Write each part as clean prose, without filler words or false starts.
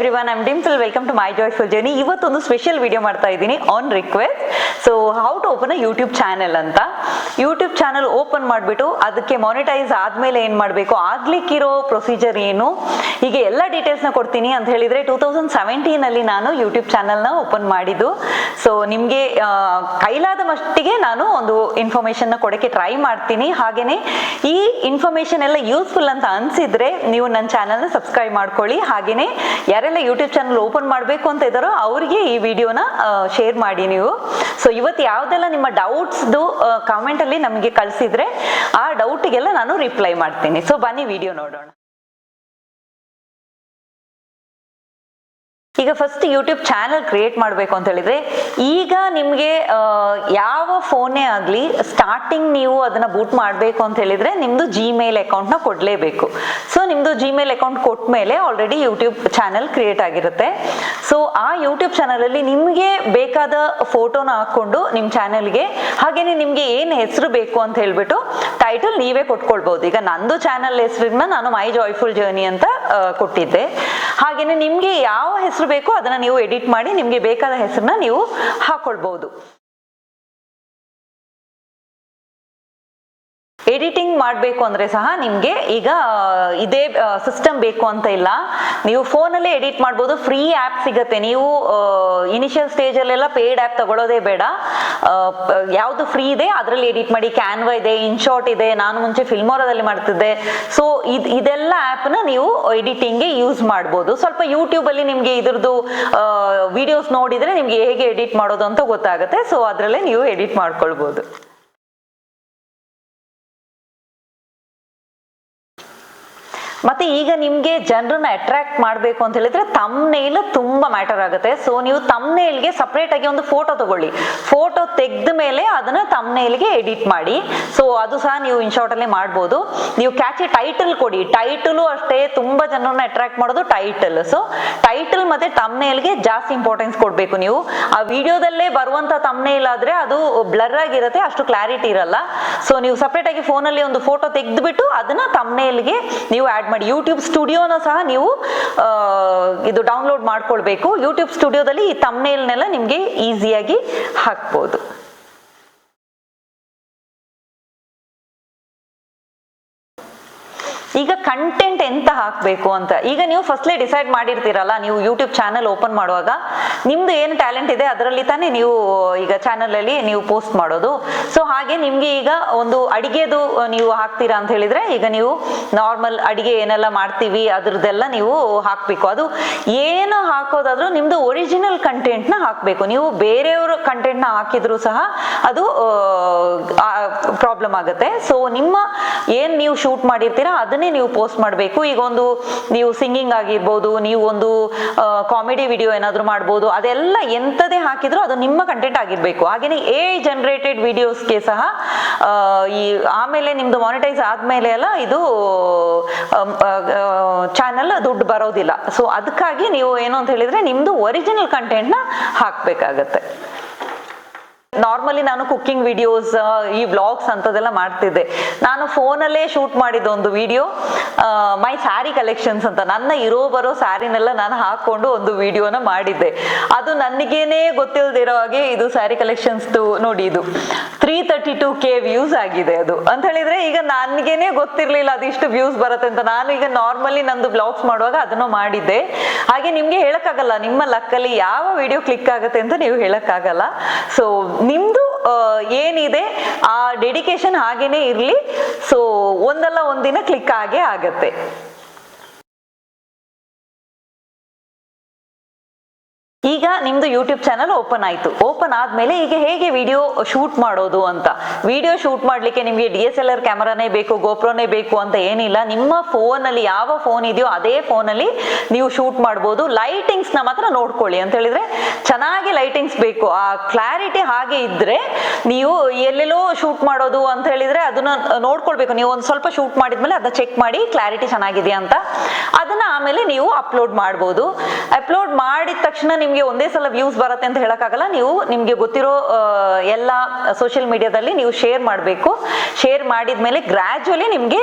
everyone, I'm Dimple. Welcome to My Joyful Journey. ಇವತ್ತೊಂದು special video ಮಾಡ್ತಾ ಇದ್ದೀನಿ on request. So how to open a YouTube channel ಅಂತ. YouTube channel open ಮಾಡಿಬಿಟ್ಟು ಅದಕ್ಕೆ monetize ಆದ್ಮೇಲೆ ಏನು ಮಾಡಬೇಕು, ಆಗ್ಲಿಕ್ಕಿರೋ ಪ್ರೊಸೀಜರ್ ಏನು, ಹೀಗೆ ಎಲ್ಲ ಡೀಟೇಲ್ಸ್ನ ಕೊಡ್ತೀನಿ ಅಂತ ಹೇಳಿದ್ರೆ 2017 ನಾನು ಯೂಟ್ಯೂಬ್ ಚಾನೆಲ್ನ ಓಪನ್ ಮಾಡಿದ್ದು. ಸೊ ನಿಮಗೆ ಕೈಲಾದ ಮಟ್ಟಿಗೆ ನಾನು ಒಂದು ಇನ್ಫಾರ್ಮೇಶನ್ನ ಕೊಡೋಕ್ಕೆ ಟ್ರೈ ಮಾಡ್ತೀನಿ. ಹಾಗೇನೆ ಈ ಇನ್ಫಾರ್ಮೇಶನ್ ಎಲ್ಲ ಯೂಸ್ಫುಲ್ ಅಂತ ಅನ್ಸಿದ್ರೆ ನೀವು ನನ್ನ ಚಾನೆಲ್ನ ಸಬ್ಸ್ಕ್ರೈಬ್ ಮಾಡ್ಕೊಳ್ಳಿ. ಹಾಗೇನೆ ಯಾರೆಲ್ಲ ಯೂಟ್ಯೂಬ್ ಚಾನಲ್ ಓಪನ್ ಮಾಡಬೇಕು ಅಂತ ಇದ್ದಾರೋ ಅವರಿಗೆ ಈ ವಿಡಿಯೋನ ಶೇರ್ ಮಾಡಿ ನೀವು. ಸೊ ಇವತ್ತು ಯಾವ್ದೆಲ್ಲ ನಿಮ್ಮ ಡೌಟ್ಸ್ದು ಕಾಮೆಂಟ್ ಅಲ್ಲಿ ನಮಗೆ ಕಳಿಸಿದ್ರೆ ಆ ಡೌಟ್ಗೆಲ್ಲ ನಾನು ರಿಪ್ಲೈ ಮಾಡ್ತೀನಿ. ಸೊ ಬನ್ನಿ ವಿಡಿಯೋ ನೋಡೋಣ. ಈಗ ಫಸ್ಟ್ ಯೂಟ್ಯೂಬ್ ಚಾನಲ್ ಕ್ರಿಯೇಟ್ ಮಾಡಬೇಕು ಅಂತ ಹೇಳಿದ್ರೆ, ಈಗ ನಿಮಗೆ ಯಾವ ಫೋನೇ ಆಗಲಿ ಸ್ಟಾರ್ಟಿಂಗ್ ನೀವು ಅದನ್ನ ಬೂಟ್ ಮಾಡಬೇಕು ಅಂತ ಹೇಳಿದ್ರೆ ನಿಮ್ದು ಜಿಮೇಲ್ ಅಕೌಂಟ್ನ ಕೊಡಲೇಬೇಕು. ಸೊ ನಿಮ್ದು ಜಿಮೇಲ್ ಅಕೌಂಟ್ ಕೊಟ್ಟ ಮೇಲೆ ಆಲ್ರೆಡಿ ಯೂಟ್ಯೂಬ್ ಚಾನಲ್ ಕ್ರಿಯೇಟ್ ಆಗಿರುತ್ತೆ. ಸೊ ಆ ಯೂಟ್ಯೂಬ್ ಚಾನಲಲ್ಲಿ ನಿಮಗೆ ಬೇಕಾದ ಫೋಟೋನ ಹಾಕೊಂಡು ನಿಮ್ಮ ಚಾನಲ್ಗೆ, ಹಾಗೇನೆ ನಿಮಗೆ ಏನು ಹೆಸರು ಬೇಕು ಅಂತ ಹೇಳ್ಬಿಟ್ಟು ಟೈಟಲ್ ನೀವೇ ಕೊಟ್ಕೊಳ್ಬಹುದು. ಈಗ ನಂದು ಚಾನಲ್ ಹೆಸರನ್ನ ನಾನು ಮೈ ಜಾಯ್ಫುಲ್ ಜರ್ನಿ ಅಂತ ಕೊಟ್ಟಿದ್ದೆ. ಹಾಗೇನೆ ನಿಮ್ಗೆ ಯಾವ ಹೆಸರು ಬೇಕು ಅದನ್ನ ನೀವು ಎಡಿಟ್ ಮಾಡಿ ನಿಮ್ಗೆ ಬೇಕಾದ ಹೆಸರನ್ನ ನೀವು ಹಾಕೊಳ್ಬಹುದು. ಎಡಿಟಿಂಗ್ ಮಾಡಬೇಕು ಅಂದ್ರೆ ಸಹ ನಿಮ್ಗೆ ಈಗ ಇದೇ ಸಿಸ್ಟಮ್ ಬೇಕು ಅಂತ ಇಲ್ಲ, ನೀವು ಫೋನಲ್ಲೇ ಎಡಿಟ್ ಮಾಡ್ಬೋದು. ಫ್ರೀ ಆ್ಯಪ್ ಸಿಗುತ್ತೆ. ನೀವು ಇನಿಷಿಯಲ್ ಸ್ಟೇಜ್ ಅಲ್ಲೆಲ್ಲ ಪೇಯ್ಡ್ ಆ್ಯಪ್ ತಗೊಳ್ಳೋದೇ ಬೇಡ. ಯಾವುದು ಫ್ರೀ ಇದೆ ಅದರಲ್ಲಿ ಎಡಿಟ್ ಮಾಡಿ. ಕ್ಯಾನ್ವಾ ಇದೆ, ಇನ್ಶಾರ್ಟ್ ಇದೆ, ನಾನು ಮುಂಚೆ ಫಿಲ್ಮೋರಾದಲ್ಲಿ ಮಾಡ್ತಿದ್ದೆ. ಸೊ ಇದೆಲ್ಲ ಆ್ಯಪ್ನ ನೀವು ಎಡಿಟಿಂಗ್ಗೆ ಯೂಸ್ ಮಾಡ್ಬೋದು. ಸ್ವಲ್ಪ ಯೂಟ್ಯೂಬ್ ಅಲ್ಲಿ ನಿಮ್ಗೆ ಇದ್ರದ್ದು ವಿಡಿಯೋಸ್ ನೋಡಿದ್ರೆ ನಿಮ್ಗೆ ಹೇಗೆ ಎಡಿಟ್ ಮಾಡೋದು ಅಂತ ಗೊತ್ತಾಗುತ್ತೆ. ಸೊ ಅದರಲ್ಲೇ ನೀವು ಎಡಿಟ್ ಮಾಡ್ಕೊಳ್ಬೋದು. ಮತ್ತೆ ಈಗ ನಿಮ್ಗೆ ಜನರನ್ನ ಅಟ್ರಾಕ್ಟ್ ಮಾಡಬೇಕು ಅಂತ ಹೇಳಿದ್ರೆ ತಮ್ನೇಲ್ ತುಂಬಾ ಮ್ಯಾಟರ್ ಆಗುತ್ತೆ. ಸೊ ನೀವು ತಮ್ನೇಲ್ಗೆ ಸಪರೇಟ್ ಆಗಿ ಒಂದು ಫೋಟೋ ತಗೊಳ್ಳಿ. ಫೋಟೋ ತೆಗೆದ ಮೇಲೆ ಅದನ್ನ ತಮ್ನೇಲ್ಗೆ ಎಡಿಟ್ ಮಾಡಿ. ಸೊ ಅದು ಸಹ ನೀವು ಇನ್ಶಾರ್ಟ್ ಅಲ್ಲೇ ಮಾಡ್ಬೋದು. ನೀವು ಕ್ಯಾಚಿ ಟೈಟಲ್ ಕೊಡಿ. ಟೈಟಲು ಅಷ್ಟೇ ತುಂಬಾ ಜನರನ್ನ ಅಟ್ರಾಕ್ಟ್ ಮಾಡೋದು ಟೈಟಲ್. ಸೊ ಟೈಟಲ್ ಮತ್ತೆ ತಮ್ನೇಲ್ಗೆ ಜಾಸ್ತಿ ಇಂಪಾರ್ಟೆನ್ಸ್ ಕೊಡ್ಬೇಕು. ನೀವು ಆ ವಿಡಿಯೋದಲ್ಲೇ ಬರುವಂತ ತಮ್ನೇಲ್ ಆದ್ರೆ ಅದು ಬ್ಲರ್ ಆಗಿರುತ್ತೆ, ಅಷ್ಟು ಕ್ಲಾರಿಟಿ ಇರಲ್ಲ. ಸೊ ನೀವು ಸಪರೇಟ್ ಆಗಿ ಫೋನಲ್ಲಿ ಒಂದು ಫೋಟೋ ತೆಗೆದ್ಬಿಟ್ಟು ಅದನ್ನ ತಮ್ನೇಲ್ಗೆ ನೀವು ಆಡ್ ಮಾಡಿ. ಯೂಟ್ಯೂಬ್ ಸ್ಟುಡಿಯೋನ ಸಹ ನೀವು ಇದು ಡೌನ್ಲೋಡ್ ಮಾಡ್ಕೊಳ್ಬೇಕು. ಯೂಟ್ಯೂಬ್ ಸ್ಟುಡಿಯೋದಲ್ಲಿ ಈ ತಮ್ನೇಲ್ನೆಲ್ಲ ನಿಮ್ಗೆ ಈಸಿಯಾಗಿ ಹಾಕ್ಬೋದು. ಈಗ ಕಂಟೆಂಟ್ ಎಂತ ಹಾಕಬೇಕು ಅಂತ ಈಗ ನೀವು ಫಸ್ಟ್ಲೇ ಡಿಸೈಡ್ ಮಾಡಿರ್ತೀರಲ್ಲ. ನೀವು ಯೂಟ್ಯೂಬ್ ಚಾನೆಲ್ ಓಪನ್ ಮಾಡುವಾಗ ನಿಮ್ದು ಏನು ಟ್ಯಾಲೆಂಟ್ ಇದೆ ಅದರಲ್ಲಿ ತಾನೇ ನೀವು ಈಗ ಚಾನೆಲ್ ಅಲ್ಲಿ ನೀವು ಪೋಸ್ಟ್ ಮಾಡೋದು. ಸೊ ಹಾಗೆ ನಿಮ್ಗೆ ಈಗ ಒಂದು ಅಡಿಗೆದು ನೀವು ಹಾಕ್ತೀರಾ ಅಂತ ಹೇಳಿದ್ರೆ, ಈಗ ನೀವು ನಾರ್ಮಲ್ ಅಡಿಗೆ ಏನೆಲ್ಲ ಮಾಡ್ತೀವಿ ಅದ್ರದ್ದೆಲ್ಲ ನೀವು ಹಾಕ್ಬೇಕು. ಅದು ಏನು ಹಾಕೋದಾದ್ರೂ ನಿಮ್ದು ಒರಿಜಿನಲ್ ಕಂಟೆಂಟ್ ನ ಹಾಕ್ಬೇಕು. ನೀವು ಬೇರೆಯವರು ಕಂಟೆಂಟ್ ನ ಹಾಕಿದ್ರು ಸಹ ಅದು ಪ್ರಾಬ್ಲಮ್ ಆಗುತ್ತೆ. ಸೊ ನಿಮ್ಮ ಏನ್ ನೀವು ಶೂಟ್ ಮಾಡಿರ್ತೀರಾ ಅದನ್ನೇ ನೀವು ಪೋಸ್ಟ್ ಮಾಡಬೇಕು. ಈಗ ಒಂದು ನೀವು ಸಿಂಗಿಂಗ್ ಆಗಿರ್ಬೋದು, ನೀವು ಒಂದು ಕಾಮಿಡಿ ವಿಡಿಯೋ ಏನಾದ್ರು ಮಾಡ್ಬೋದು, ಅದೆಲ್ಲ ಎಂತದೇ ಹಾಕಿದ್ರು ಅದು ನಿಮ್ಮ ಕಂಟೆಂಟ್ ಆಗಿರ್ಬೇಕು. ಹಾಗೇನೆ AI ಜನರೇಟೆಡ್ ವಿಡಿಯೋಸ್ಗೆ ಸಹ ಈ ಆಮೇಲೆ ನಿಮ್ದು ಮಾನಿಟೈಸ್ ಆದ್ಮೇಲೆ ಎಲ್ಲ ಇದು ಚಾನೆಲ್ ದುಡ್ಡು ಬರೋದಿಲ್ಲ. ಸೊ ಅದಕ್ಕಾಗಿ ನೀವು ಏನು ಅಂತ ಹೇಳಿದ್ರೆ ನಿಮ್ದು ಒರಿಜಿನಲ್ ಕಂಟೆಂಟ್ ನ ಹಾಕ್ಬೇಕಾಗತ್ತೆ. ನಾರ್ಮಲಿ ನಾನು ಕುಕ್ಕಿಂಗ್ ವಿಡಿಯೋಸ್, ಈ ವ್ಲಾಗ್ಸ್ ಅಂತದೆಲ್ಲ ಮಾಡ್ತಿದ್ದೆ. ನಾನು ಫೋನಲ್ಲೇ ಶೂಟ್ ಮಾಡಿದ ಒಂದು ವಿಡಿಯೋ ಮೈ ಸ್ಯಾರಿ ಕಲೆಕ್ಷನ್ಸ್ ಅಂತ, ನನ್ನ ಇರೋ ಬರೋ ಸ್ಯಾರಿನೆಲ್ಲ ನಾನು ಹಾಕೊಂಡು ಒಂದು ವಿಡಿಯೋನ ಮಾಡಿದ್ದೆ. ಅದು ನನಗೇನೆ ಗೊತ್ತಿಲ್ದಿರೋ ಹಾಗೆ ಇದು ಸ್ಯಾರಿ ಕಲೆಕ್ಷನ್ಸ್ ನೋಡಿ, ಇದು 332K ವ್ಯೂಸ್ ಆಗಿದೆ. ಅದು ಅಂತ ಹೇಳಿದ್ರೆ ಈಗ ನನಗೇನೆ ಗೊತ್ತಿರ್ಲಿಲ್ಲ ಅದಿಷ್ಟು ವ್ಯೂಸ್ ಬರುತ್ತೆ ಅಂತ. ನಾನು ಈಗ ನಾರ್ಮಲಿ ನಂದು ವ್ಲಾಗ್ಸ್ ಮಾಡುವಾಗ ಅದನ್ನು ಮಾಡಿದ್ದೆ. ಹಾಗೆ ನಿಮ್ಗೆ ಹೇಳಕ್ಕಾಗಲ್ಲ ನಿಮ್ಮ ಲಕ್ಕಲ್ಲಿ ಯಾವ ವಿಡಿಯೋ ಕ್ಲಿಕ್ ಆಗುತ್ತೆ ಅಂತ ನೀವು ಹೇಳಕ್ಕಾಗಲ್ಲ. ಸೊ ನಿಮ್ದು ಏನಿದೆ ಆ ಡೆಡಿಕೇಶನ್ ಹಾಗೇನೆ ಇರ್ಲಿ. ಸೊ ಒಂದಲ್ಲ ಒಂದಿನ ಕ್ಲಿಕ್ ಆಗೇ ಆಗತ್ತೆ. ಈಗ ನಿಮ್ದು ಯೂಟ್ಯೂಬ್ ಚಾನಲ್ ಓಪನ್ ಆಯ್ತು. ಓಪನ್ ಆದ್ಮೇಲೆ ಈಗ ಹೇಗೆ ವಿಡಿಯೋ ಶೂಟ್ ಮಾಡೋದು ಅಂತ. ವಿಡಿಯೋ ಶೂಟ್ ಮಾಡ್ಲಿಕ್ಕೆ ನಿಮ್ಗೆ DSLR ಕ್ಯಾಮರಾನೇ ಬೇಕು, ಗೋಪ್ರೋನೇ ಬೇಕು ಅಂತ ಏನಿಲ್ಲ. ನಿಮ್ಮ ಫೋನ್ ಅಲ್ಲಿ ಯಾವ ಫೋನ್ ಇದೆಯೋ ಅದೇ ಫೋನ್ ಅಲ್ಲಿ ನೀವು ಶೂಟ್ ಮಾಡ್ಬೋದು. ಲೈಟಿಂಗ್ಸ್ ನ ಮಾತ್ರ ನೋಡ್ಕೊಳ್ಳಿ ಅಂತ ಹೇಳಿದ್ರೆ ಚೆನ್ನಾಗಿ ಲೈಟಿಂಗ್ಸ್ ಬೇಕು. ಆ ಕ್ಲಾರಿಟಿ ಹಾಗೆ ಇದ್ರೆ ನೀವು ಎಲ್ಲೆಲ್ಲೋ ಶೂಟ್ ಮಾಡೋದು ಅಂತ ಹೇಳಿದ್ರೆ ಅದನ್ನ ನೋಡ್ಕೊಳ್ಬೇಕು. ನೀವು ಒಂದ್ ಸ್ವಲ್ಪ ಶೂಟ್ ಮಾಡಿದ್ಮೇಲೆ ಅದನ್ನ ಚೆಕ್ ಮಾಡಿ ಕ್ಲಾರಿಟಿ ಚೆನ್ನಾಗಿದೆಯಾ ಅಂತ. ಅದನ್ನ ಆಮೇಲೆ ನೀವು ಅಪ್ಲೋಡ್ ಮಾಡ್ಬೋದು. ಅಪ್ಲೋಡ್ ಮಾಡಿದ ತಕ್ಷಣ ನಿಮ್ಗೆ ಒಂದೇ ಸಲ ವ್ಯೂಸ್ ಬರುತ್ತೆ ಅಂತ ಹೇಳಕ್ಕಾಗಲ್ಲ. ನೀವು ನಿಮ್ಗೆ ಗೊತ್ತಿರೋ ಎಲ್ಲ ಸೋಷಿಯಲ್ ಮೀಡಿಯಾದಲ್ಲಿ ನೀವು ಶೇರ್ ಮಾಡಬೇಕು. ಶೇರ್ ಮಾಡಿದ್ಮೇಲೆ ಗ್ರಾಜುವಲಿ ನಿಮ್ಗೆ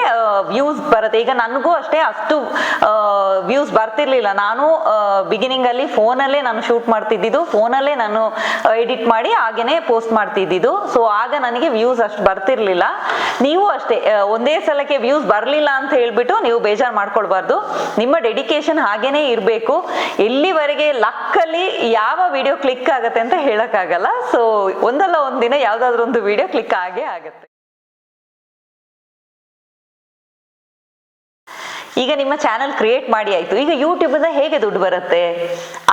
ವ್ಯೂಸ್ ಬರುತ್ತೆ. ಈಗ ನನಗೂ ಅಷ್ಟೇ ಅಷ್ಟು ವ್ಯೂಸ್ ಬರ್ತಿರ್ಲಿಲ್ಲ. ನಾನು ಬಿಗಿನಿಂಗ್ ಅಲ್ಲಿ ಫೋನಲ್ಲೇ ನಾನು ಶೂಟ್ ಮಾಡ್ತಿದ್ದಿದ್ದು, ಫೋನಲ್ಲೇ ನಾನು ಎಡಿಟ್ ಮಾಡಿ ಹಾಗೇನೆ ಪೋಸ್ಟ್ ಮಾಡ್ತಿದ್ದಿದ್ದು. ಸೊ ಆಗ ನನಗೆ ವ್ಯೂಸ್ ಅಷ್ಟು ಬರ್ತಿರ್ಲಿಲ್ಲ. ನೀವು ಅಷ್ಟೇ ಒಂದೇ ಸಲಕ್ಕೆ ವ್ಯೂಸ್ ಬರ್ಲಿಲ್ಲ ಅಂತ ಹೇಳ್ಬಿಟ್ಟು ನೀವು ಬೇಜಾರು ಮಾಡ್ಕೊಳ್ಬಾರ್ದು. ನಿಮ್ಮ ಡೆಡಿಕೇಶನ್ ಹಾಗೇನೆ ಇರಬೇಕು. ಎಲ್ಲಿವರೆಗೆ ಲಕ್ಕಲ್ಲಿ ಯಾವ ವಿಡಿಯೋ ಕ್ಲಿಕ್ ಆಗತ್ತೆ ಅಂತ ಹೇಳಕ್ಕಾಗಲ್ಲ. ಸೊ ಒಂದಲ್ಲ ಒಂದಿನ ಯಾವ್ದಾದ್ರು ಒಂದು ವಿಡಿಯೋ ಕ್ಲಿಕ್ ಆಗೇ ಆಗತ್ತೆ. ಈಗ ನಿಮ್ಮ ಚಾನಲ್ ಕ್ರಿಯೇಟ್ ಮಾಡಿ ಆಯ್ತು. ಈಗ ಯೂಟ್ಯೂಬ್ ಇಂದ ಹೇಗೆ ದುಡ್ಡು ಬರುತ್ತೆ?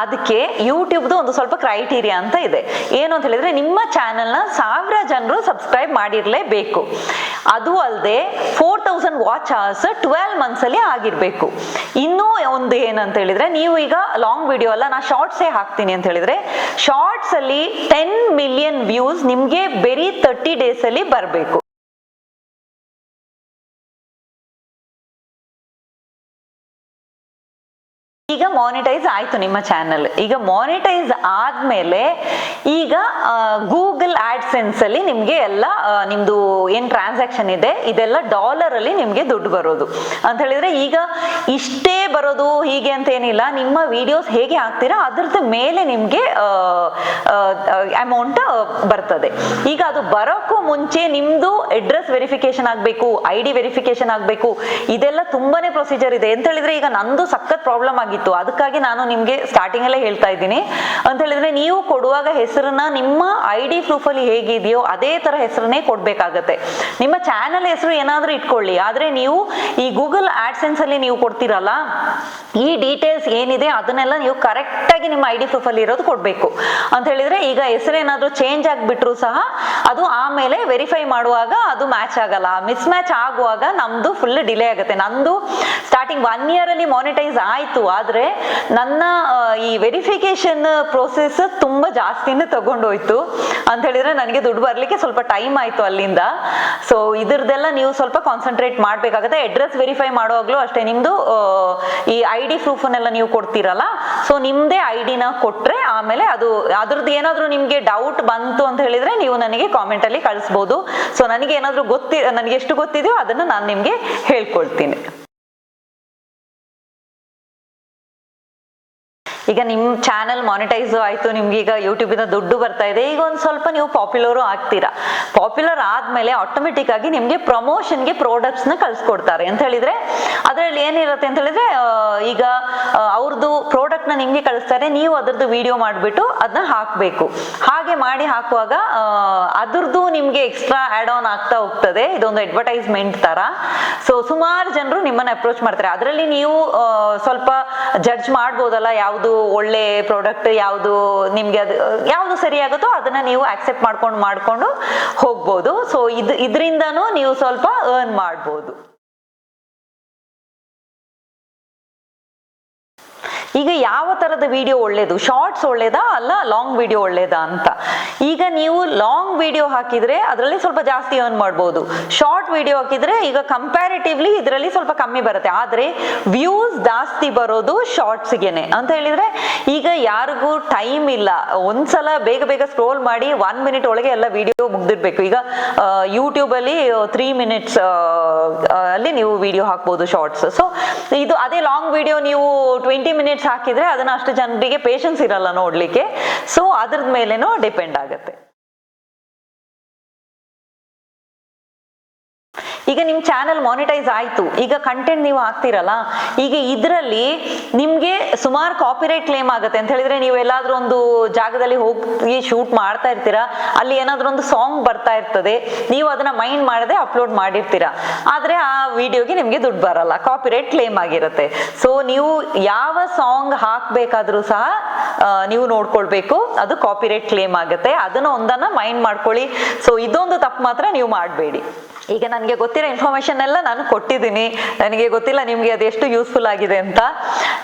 ಅದಕ್ಕೆ ಯೂಟ್ಯೂಬ್ದು ಒಂದು ಸ್ವಲ್ಪ ಕ್ರೈಟೀರಿಯಾ ಅಂತ ಇದೆ. ಏನು ಅಂತ ಹೇಳಿದ್ರೆ, ನಿಮ್ಮ ಚಾನೆಲ್ನ 1000 ಜನರು ಸಬ್ಸ್ಕ್ರೈಬ್ ಮಾಡಿರ್ಲೇಬೇಕು. ಅದು ಅಲ್ಲದೆ 4000 ವಾಚ್ ಅವರ್ಸ್ 12 ಮಂತ್ಸ್ ಅಲ್ಲಿ ಆಗಿರ್ಬೇಕು. ಇನ್ನೂ ಒಂದು ಏನಂತ ಹೇಳಿದ್ರೆ, ನೀವು ಈಗ ಲಾಂಗ್ ವಿಡಿಯೋ ಅಲ್ಲ, ನಾ ಶಾರ್ಟ್ಸೇ ಹಾಕ್ತೀನಿ ಅಂತ ಹೇಳಿದ್ರೆ, ಶಾರ್ಟ್ಸ್ ಅಲ್ಲಿ 10 ಮಿಲಿಯನ್ ವ್ಯೂಸ್ ನಿಮ್ಗೆ ಬರೀ 30 ಡೇಸ್ ಅಲ್ಲಿ ಬರಬೇಕು. ಈಗ ಮಾನಿಟೈಸ್ ಆಯ್ತು ನಿಮ್ಮ ಚಾನಲ್. ಈಗ ಮಾನಿಟೈಸ್ ಆದ್ಮೇಲೆ ಈಗ ಗೂಗಲ್ ಆಡ್ಸೆನ್ಸ್ ಅಲ್ಲಿ ನಿಮ್ಗೆ ಎಲ್ಲ ನಿಮ್ದು ಏನ್ ಟ್ರಾನ್ಸಾಕ್ಷನ್ ಇದೆ ಇದೆಲ್ಲ ಡಾಲರ್ ಅಲ್ಲಿ ನಿಮ್ಗೆ ದುಡ್ಡು ಬರೋದು ಅಂತ ಹೇಳಿದ್ರೆ, ಈಗ ಇಷ್ಟೇ ಬರೋದು ಹೀಗೆ ಅಂತ ಏನಿಲ್ಲ. ನಿಮ್ಮ ವಿಡಿಯೋಸ್ ಹೇಗೆ ಹಾಕ್ತೀರಾ ಅದ್ರದ್ದು ಮೇಲೆ ನಿಮ್ಗೆ ಅಮೌಂಟ್ ಬರ್ತದೆ. ಈಗ ಅದು ಬರೋಕ್ಕೂ ಮುಂಚೆ ನಿಮ್ದು ಅಡ್ರೆಸ್ ವೆರಿಫಿಕೇಶನ್ ಆಗ್ಬೇಕು, ID ವೆರಿಫಿಕೇಶನ್ ಆಗ್ಬೇಕು. ಇದೆಲ್ಲ ತುಂಬಾನೇ ಪ್ರೊಸೀಜರ್ ಇದೆ. ಅಂತ ಹೇಳಿದ್ರೆ ಈಗ ನಂದು ಸಖತ್ ಪ್ರಾಬ್ಲಮ್ ಆಗಿತ್ತು. ಅದಕ್ಕಾಗಿ ನಾನು ನಿಮ್ಗೆ ಸ್ಟಾರ್ಟಿಂಗ್ ಅಲ್ಲೇ ಹೇಳ್ತಾ ಇದ್ದೀನಿ. ಅಂತ ಹೇಳಿದ್ರೆ, ನೀವು ಕೊಡುವಾಗ ಹೆಸರನ್ನ ನಿಮ್ಮ ID ಪ್ರೂಫ್ ಅಲ್ಲಿ ಹೇಗಿದೆಯೋ ಅದೇ ತರ ಹೆಸರನ್ನೇ ಕೊಡ್ಬೇಕಾಗತ್ತೆ. ನಿಮ್ಮ ಚಾನೆಲ್ ಹೆಸರು ಏನಾದ್ರೂ ಇಟ್ಕೊಳ್ಳಿ, ಆದ್ರೆ ನೀವು ಈ ಗೂಗಲ್ ಆಡ್ಸೆನ್ಸ್ ಅಲ್ಲಿ ನೀವು ಕೊಡ್ತೀರಲ್ಲ, ಈ ಡೀಟೇಲ್ಸ್ ಏನಿದೆ ಅದನ್ನೆಲ್ಲ ನೀವು ಕರೆಕ್ಟ್ ಆಗಿ ನಿಮ್ಮ ID ಪ್ರೂಫ್ ಅಲ್ಲಿ ಇರೋದು ಕೊಡ್ಬೇಕು. ಅಂತ ಹೇಳಿದ್ರೆ, ಈಗ ಹೆಸರೇನಾದ್ರೂ ಚೇಂಜ್ ಆಗ್ಬಿಟ್ರು ಸಹ ಅದು ಆಮೇಲೆ ವೆರಿಫೈ ಮಾಡುವಾಗ ಅದು ಮ್ಯಾಚ್ ಆಗಲ್ಲ. ಮಿಸ್ ಮ್ಯಾಚ್ ಆಗುವಾಗ ನಮ್ದು ಫುಲ್ ಡಿಲೇ ಆಗುತ್ತೆ. ನಂದು ಸ್ಟಾರ್ಟಿಂಗ್ 1 year ಅಲ್ಲಿ ಮಾನಿಟೈಸ್ ಆಯ್ತು, ಆದ್ರೆ ನನ್ನ ಈ ವೆರಿಫಿಕೇಶನ್ ಪ್ರೋಸೆಸ್ ತುಂಬಾ ಜಾಸ್ತಿನೇ ತಗೊಂಡೋಯ್ತು. ಅಂತ ಹೇಳಿದ್ರೆ ನನಗೆ ದುಡ್ಡು ಬರ್ಲಿಕ್ಕೆ ಸ್ವಲ್ಪ ಟೈಮ್ ಆಯ್ತು ಅಲ್ಲಿಂದ. ಸೊ ಇದ್ರದ್ದೆಲ್ಲ ನೀವು ಸ್ವಲ್ಪ ಕಾನ್ಸಂಟ್ರೇಟ್ ಮಾಡ್ಬೇಕಾಗತ್ತೆ. ಅಡ್ರೆಸ್ ವೆರಿಫೈ ಮಾಡುವಾಗ್ಲೂ ಅಷ್ಟೇ, ನಿಮ್ದು ಈ ID ಪ್ರೂಫನ್ನೆಲ್ಲ ನೀವು ಕೊಡ್ತೀರಲ್ಲ, ಸೊ ನಿಮ್ದೇ ID ನ ಕೊಟ್ರೆ ಆಮೇಲೆ ಅದು ಅದ್ರದ್ದು ಏನಾದ್ರೂ ನಿಮ್ಗೆ ಡೌಟ್ ಬಂತು ಅಂತ ಹೇಳಿದ್ರೆ ನೀವು ನನಗೆ ಕಾಮೆಂಟ್ ಅಲ್ಲಿ ಕಳಿಸ್ಬೋದು. ಸೊ ನನಗೆ ಏನಾದ್ರೂ ನನಗೆ ಎಷ್ಟು ಗೊತ್ತಿದೆಯೋ ಅದನ್ನ ನಾನು ನಿಮ್ಗೆ ಹೇಳ್ಕೊಳ್ತೀನಿ. ಈಗ ನಿಮ್ ಚಾನೆಲ್ ಮಾನಿಟೈಸ್ ಆಯ್ತು, ನಿಮ್ಗೆ ಈಗ ಯೂಟ್ಯೂಬ್ ಇಂದ ದುಡ್ಡು ಬರ್ತಾ ಇದೆ. ಈಗ ಒಂದ್ ಸ್ವಲ್ಪ ನೀವು ಪಾಪ್ಯುಲರ್ ಆಗ್ತೀರಾ. ಪಾಪ್ಯುಲರ್ ಆದ್ಮೇಲೆ ಆಟೋಮೆಟಿಕ್ ಆಗಿ ನಿಮ್ಗೆ ಪ್ರಮೋಷನ್ಗೆ ಪ್ರಾಡಕ್ಟ್ಸ್ ನ ಕಳ್ಸಿಕೊಡ್ತಾರೆ. ಅಂತ ಹೇಳಿದ್ರೆ ಅದ್ರಲ್ಲಿ ಏನಿರುತ್ತೆ ಅಂತ ಹೇಳಿದ್ರೆ, ಈಗ ಅವ್ರದ್ದು ಪ್ರಾಡಕ್ಟ್ ನ ನಿಮ್ಗೆ ಕಳಿಸ್ತಾರೆ, ನೀವು ಅದ್ರದ್ದು ವಿಡಿಯೋ ಮಾಡ್ಬಿಟ್ಟು ಅದನ್ನ ಹಾಕ್ಬೇಕು. ಹಾಗೆ ಮಾಡಿ ಹಾಕುವಾಗ ಅದ್ರದ್ದು ನಿಮ್ಗೆ ಎಕ್ಸ್ಟ್ರಾ ಆಡ್ ಆನ್ ಆಗ್ತಾ ಹೋಗ್ತದೆ. ಇದೊಂದು ಅಡ್ವರ್ಟೈಸ್ಮೆಂಟ್ ತರ. ಸೊ ಸುಮಾರು ಜನರು ನಿಮ್ಮನ್ನ ಅಪ್ರೋಚ್ ಮಾಡ್ತಾರೆ. ಅದರಲ್ಲಿ ನೀವು ಸ್ವಲ್ಪ ಜಡ್ಜ್ ಮಾಡ್ಬೋದಲ್ಲ, ಯಾವುದು ಒಳ್ಳೆ ಪ್ರಾಡಕ್ಟ್, ಯಾವುದು ನಿಮ್ಗೆ ಅದು ಯಾವುದು ಸರಿ ಆಗುತ್ತೋ ಅದನ್ನ ನೀವು ಆಕ್ಸೆಪ್ಟ್ ಮಾಡ್ಕೊಂಡು ಹೋಗ್ಬೋದು. ಸೊ ಇದರಿಂದನೂ ನೀವು ಸ್ವಲ್ಪ ಅರ್ನ್ ಮಾಡ್ಬೋದು. ಈಗ ಯಾವ ತರದ ವಿಡಿಯೋ ಒಳ್ಳೇದು, ಶಾರ್ಟ್ಸ್ ಒಳ್ಳೇದಾ ಅಲ್ಲ ಲಾಂಗ್ ವಿಡಿಯೋ ಒಳ್ಳೇದಾ ಅಂತ. ಈಗ ನೀವು ಲಾಂಗ್ ವಿಡಿಯೋ ಹಾಕಿದ್ರೆ ಅದರಲ್ಲಿ ಸ್ವಲ್ಪ ಜಾಸ್ತಿ ಅರ್ನ್ ಮಾಡ್ಬೋದು. ಶಾರ್ಟ್ ವಿಡಿಯೋ ಹಾಕಿದ್ರೆ ಈಗ ಕಂಪ್ಯಾರಿಟಿವ್ಲಿ ಇದರಲ್ಲಿ ಸ್ವಲ್ಪ ಕಮ್ಮಿ ಬರುತ್ತೆ. ಆದ್ರೆ ವ್ಯೂಸ್ ಜಾಸ್ತಿ ಬರೋದು ಶಾರ್ಟ್ಸ್ಗೆನೆ. ಅಂತ ಹೇಳಿದ್ರೆ ಈಗ ಯಾರಿಗೂ ಟೈಮ್ ಇಲ್ಲ, ಒಂದ್ಸಲ ಬೇಗ ಬೇಗ ಸ್ಕ್ರೋಲ್ ಮಾಡಿ 1 minute ಒಳಗೆ ಎಲ್ಲ ವಿಡಿಯೋ ಮುಗ್ದಿರ್ಬೇಕು. ಈಗ ಯೂಟ್ಯೂಬ್ ಅಲ್ಲಿ 3 minutes ಅಲ್ಲಿ ನೀವು ವಿಡಿಯೋ ಹಾಕ್ಬೋದು ಶಾರ್ಟ್ಸ್. ಸೊ ಇದು ಅದೇ ಲಾಂಗ್ ವಿಡಿಯೋ ನೀವು 20 minutes ಹಾಕಿದ್ರೆ ಅದನ್ನ ಅಷ್ಟು ಜನರಿಗೆ ಪೇಷನ್ಸ್ ಇರಲ್ಲ ನೋಡ್ಲಿಕ್ಕೆ. ಸೊ ಅದ್ರದ ಮೇಲೇನೂ ಡಿಪೆಂಡ್ ಆಗುತ್ತೆ. ಈಗ ನಿಮ್ ಚಾನೆಲ್ ಮಾನಿಟೈಸ್ ಆಯ್ತು, ಈಗ ಕಂಟೆಂಟ್ ನೀವು ಹಾಕ್ತಿರಲ್ಲ, ಈಗ ಇದ್ರಲ್ಲಿ ನಿಮ್ಗೆ ಸುಮಾರು ಕಾಪಿರೈಟ್ ಕ್ಲೇಮ್ ಆಗುತ್ತೆ. ಅಂತ ಹೇಳಿದ್ರೆ ನೀವು ಎಲ್ಲಾದ್ರೂ ಒಂದು ಜಾಗದಲ್ಲಿ ಹೋಗಿ ಶೂಟ್ ಮಾಡ್ತಾ ಇರ್ತೀರಾ, ಅಲ್ಲಿ ಏನಾದ್ರೂ ಒಂದು ಸಾಂಗ್ ಬರ್ತಾ ಇರ್ತದೆ, ನೀವು ಅದನ್ನ ಮೈಂಡ್ ಮಾಡದೆ ಅಪ್ಲೋಡ್ ಮಾಡಿರ್ತೀರಾ, ಆದ್ರೆ ಆ ವಿಡಿಯೋಗೆ ನಿಮ್ಗೆ ದುಡ್ಡು ಬರಲ್ಲ, ಕಾಪಿರೈಟ್ ಕ್ಲೇಮ್ ಆಗಿರುತ್ತೆ. ಸೊ ನೀವು ಯಾವ ಸಾಂಗ್ ಹಾಕ್ಬೇಕಾದ್ರೂ ಸಹ ನೀವು ನೋಡ್ಕೊಳ್ಬೇಕು, ಅದು ಕಾಪಿರೈಟ್ ಕ್ಲೇಮ್ ಆಗುತ್ತೆ. ಅದನ್ನ ಒಂದನ್ನ ಮೈಂಡ್ ಮಾಡ್ಕೊಳ್ಳಿ. ಸೊ ಇದೊಂದು ತಪ್ಪು ಮಾತ್ರ ನೀವು ಮಾಡಬೇಡಿ. ಈಗ ನನಗೆ ಗೊತ್ತಿರೋ ಇನ್ಫಾರ್ಮೇಶನ್ ಎಲ್ಲ ನಾನು ಕೊಟ್ಟಿದ್ದೀನಿ. ನನಗೆ ಗೊತ್ತಿಲ್ಲ ನಿಮಗೆ ಅದು ಎಷ್ಟು ಯೂಸ್ಫುಲ್ ಆಗಿದೆ ಅಂತ.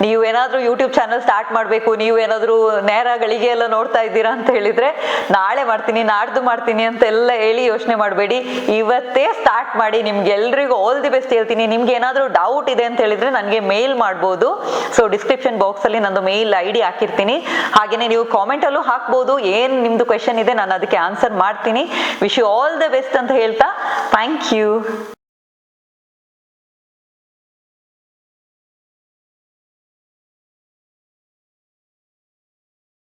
ನೀವು ಏನಾದರೂ ಯೂಟ್ಯೂಬ್ ಚಾನಲ್ ಸ್ಟಾರ್ಟ್ ಮಾಡಬೇಕು, ನೀವು ಏನಾದರೂ ನೇರ ಗಳಿಗೆ ಎಲ್ಲ ನೋಡ್ತಾ ಇದ್ದೀರಾ ಅಂತ ಹೇಳಿದ್ರೆ ನಾಳೆ ಮಾಡ್ತೀನಿ, ನಾಡ್ದು ಮಾಡ್ತೀನಿ ಅಂತೆಲ್ಲ ಹೇಳಿ ಯೋಚನೆ ಮಾಡಬೇಡಿ. ಇವತ್ತೇ ಸ್ಟಾರ್ಟ್ ಮಾಡಿ. ನಿಮ್ಗೆ ಎಲ್ರಿಗೂ ಆಲ್ ದಿ ಬೆಸ್ಟ್ ಹೇಳ್ತೀನಿ. ನಿಮ್ಗೆ ಏನಾದರೂ ಡೌಟ್ ಇದೆ ಅಂತ ಹೇಳಿದ್ರೆ ನನಗೆ ಮೇಲ್ ಮಾಡ್ಬೋದು. ಸೊ ಡಿಸ್ಕ್ರಿಪ್ಷನ್ ಬಾಕ್ಸಲ್ಲಿ ನಂದು ಮೇಲ್ ID ಹಾಕಿರ್ತೀನಿ. ಹಾಗೆಯೇ ನೀವು ಕಾಮೆಂಟಲ್ಲೂ ಹಾಕ್ಬೋದು, ಏನು ನಿಮ್ಮದು ಕ್ವೆಶನ್ ಇದೆ ನಾನು ಅದಕ್ಕೆ ಆನ್ಸರ್ ಮಾಡ್ತೀನಿ. Wish you all the best ಅಂತ ಹೇಳ್ತಾ ಥ್ಯಾಂಕ್ ಯು.